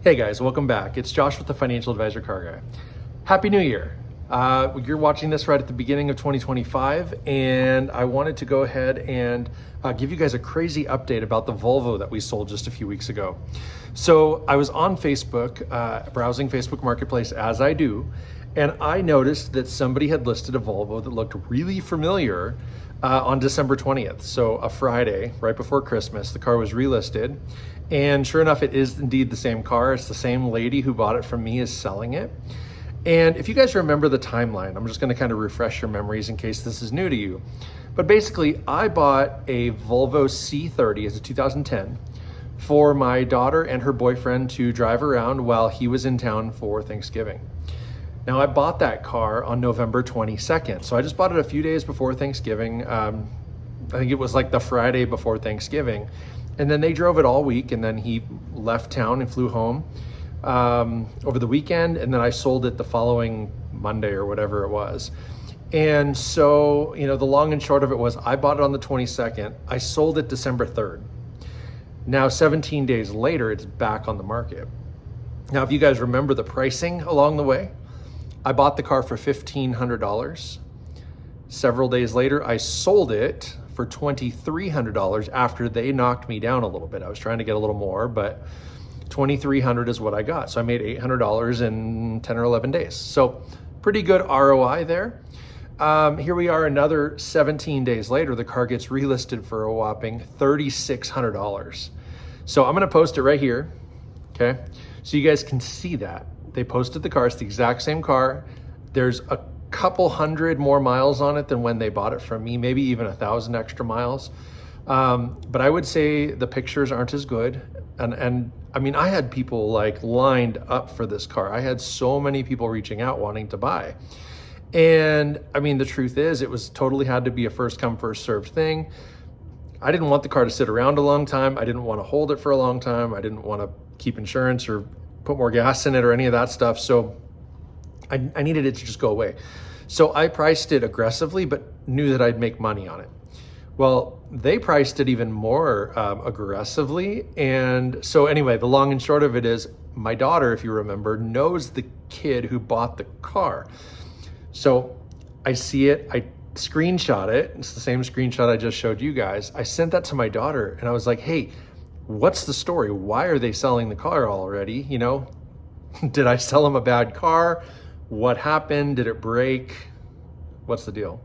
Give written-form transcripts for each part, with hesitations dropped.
Hey guys, welcome back. It's Josh with the Financial Advisor Car Guy. Happy New Year. You're watching this right at the beginning of 2025, and I wanted to go ahead and give you guys a crazy update about the Volvo that we sold just a few weeks ago. So I was on Facebook, browsing Facebook Marketplace as I do, and I noticed that somebody had listed a Volvo that looked really familiar on December 20th. So a Friday, right before Christmas, the car was relisted. And sure enough, it is indeed the same car. It's the same lady who bought it from me is selling it. And if you guys remember the timeline, I'm just gonna kind of refresh your memories in case this is new to you. But basically, I bought a Volvo C30 as a 2010 for my daughter and her boyfriend to drive around while he was in town for Thanksgiving. Now, I bought that car on November 22nd. So I just bought it a few days before Thanksgiving. I think it was like the Friday before Thanksgiving. And then they drove it all week, and then he left town and flew home over the weekend, and then I sold it the following Monday or whatever it was. And so, you know, the long and short of it was I bought it on the 22nd. I sold it December 3rd. Now, 17 days later, it's back on the market. Now, if you guys remember the pricing along the way, I bought the car for $1,500. Several days later, I sold it for $2,300 after they knocked me down a little bit. I was trying to get a little more, but $2,300 is what I got. So I made $800 in 10 or 11 days. So pretty good ROI there. Here we are another 17 days later, the car gets relisted for a whopping $3,600. So I'm gonna post it right here, okay? So you guys can see that. They posted the car, it's the exact same car. There's a couple hundred more miles on it than when they bought it from me, maybe even 1,000 extra miles. But I would say the pictures aren't as good. And I mean, I had people like lined up for this car. I had so many people reaching out wanting to buy. And I mean, the truth is it was totally had to be a first come, first served thing. I didn't want the car to sit around a long time. I didn't want to hold it for a long time. I didn't want to keep insurance or put more gas in it or any of that stuff. So I needed it to just go away. So I priced it aggressively, but knew that I'd make money on it. Well, they priced it even more aggressively. And so anyway, the long and short of it is my daughter, if you remember, knows the kid who bought the car. So I see it, I screenshot it. It's the same screenshot I just showed you guys. I sent that to my daughter and I was like, hey, what's the story? Why are they selling the car already? You know, did I sell them a bad car? What happened? Did it break? What's the deal?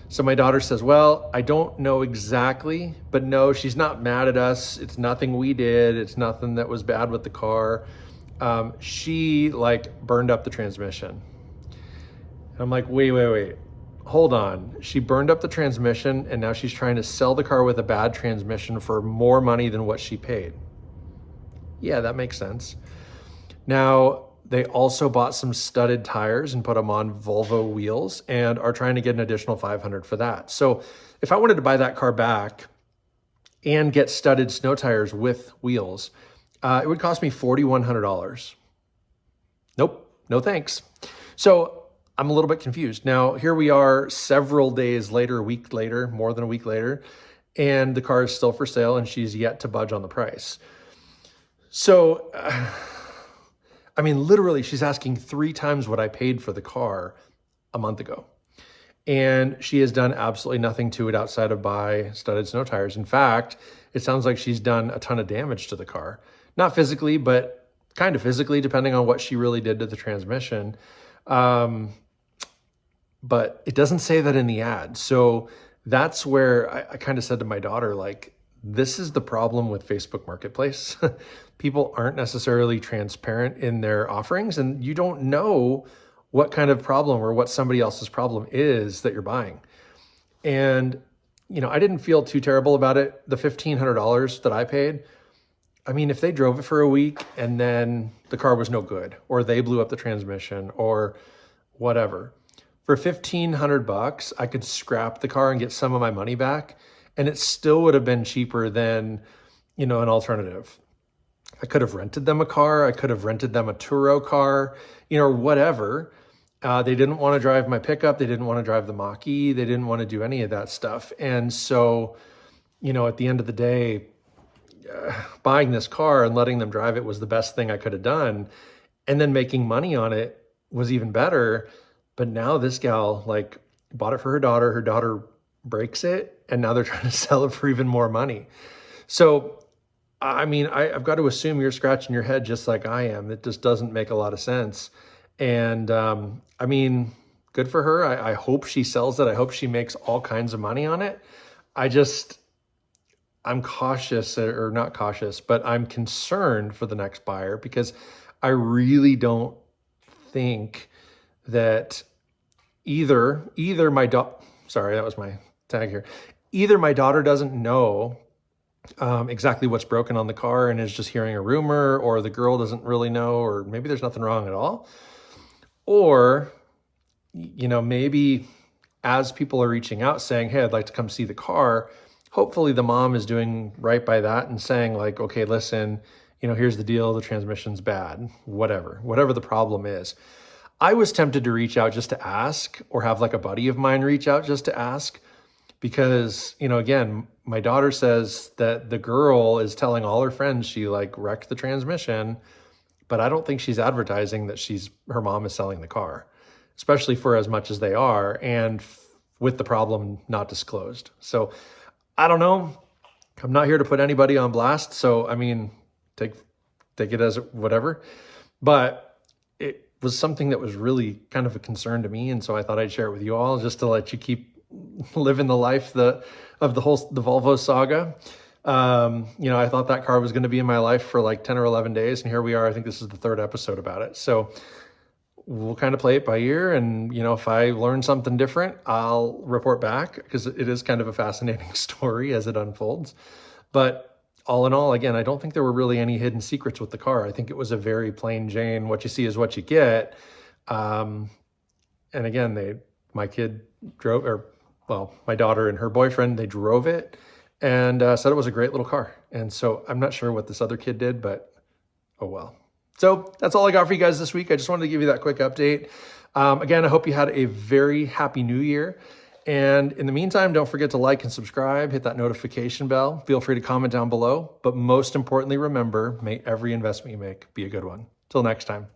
So my daughter says, well, I don't know exactly, but no, she's not mad at us. It's nothing we did. It's nothing that was bad with the car. She like burned up the transmission. And I'm like, wait, hold on. She burned up the transmission and now she's trying to sell the car with a bad transmission for more money than what she paid. Yeah, that makes sense. Now, they also bought some studded tires and put them on Volvo wheels and are trying to get an additional $500 for that. So if I wanted to buy that car back and get studded snow tires with wheels, it would cost me $4,100. Nope, no thanks. So I'm a little bit confused. Now, here we are several days later, a week later, more than a week later, and the car is still for sale and she's yet to budge on the price. So, I mean, literally, she's asking 3 times what I paid for the car a month ago. And she has done absolutely nothing to it outside of buy studded snow tires. In fact, it sounds like she's done a ton of damage to the car. Not physically, but kind of physically, depending on what she really did to the transmission. But it doesn't say that in the ad. So that's where I kind of said to my daughter, like, this is the problem with Facebook Marketplace. People aren't necessarily transparent in their offerings, and you don't know what kind of problem or what somebody else's problem is that you're buying. And, you know, I didn't feel too terrible about it. The $1,500 that I paid, I mean, if they drove it for a week and then the car was no good, or they blew up the transmission or whatever, for $1,500, I could scrap the car and get some of my money back. And it still would have been cheaper than, you know, an alternative. I could have rented them a car. I could have rented them a Turo car, you know, whatever. They didn't want to drive my pickup. They didn't want to drive the Mach-E. They didn't want to do any of that stuff. And so, you know, at the end of the day, buying this car and letting them drive it was the best thing I could have done. And then making money on it was even better. But now this gal like bought it for her daughter. Her daughter breaks it, and now they're trying to sell it for even more money. So, I mean, I've got to assume you're scratching your head just like I am. It just doesn't make a lot of sense. And I mean, good for her. I hope she sells it. I hope she makes all kinds of money on it. I'm cautious, or not cautious, but I'm concerned for the next buyer, because I really don't think that either my daughter, sorry, that was my tag here. Either my daughter doesn't know exactly what's broken on the car and is just hearing a rumor, or the girl doesn't really know, or maybe there's nothing wrong at all. Or, maybe as people are reaching out saying, hey, I'd like to come see the car, hopefully the mom is doing right by that and saying like, okay, listen, here's the deal. The transmission's bad, whatever the problem is. I was tempted to reach out just to ask, or have like a buddy of mine reach out just to ask, because, again, my daughter says that the girl is telling all her friends she like wrecked the transmission, but I don't think she's advertising that her mom is selling the car, especially for as much as they are, and with the problem not disclosed. So I don't know. I'm not here to put anybody on blast. So, I mean, take it as whatever, but it was something that was really kind of a concern to me. And so I thought I'd share it with you all, just to let you keep living the life of the Volvo saga. I thought that car was going to be in my life for like 10 or 11 days. And here we are. I think this is the third episode about it. So we'll kind of play it by ear. And, if I learn something different, I'll report back, because it is kind of a fascinating story as it unfolds. But all in all, again, I don't think there were really any hidden secrets with the car. I think it was a very plain Jane, what you see is what you get. And again, my daughter and her boyfriend, they drove it and said it was a great little car. And so I'm not sure what this other kid did, but oh well. So that's all I got for you guys this week. I just wanted to give you that quick update. Again, I hope you had a very happy new year. And in the meantime, don't forget to like and subscribe, hit that notification bell. Feel free to comment down below. But most importantly, remember, may every investment you make be a good one. Till next time.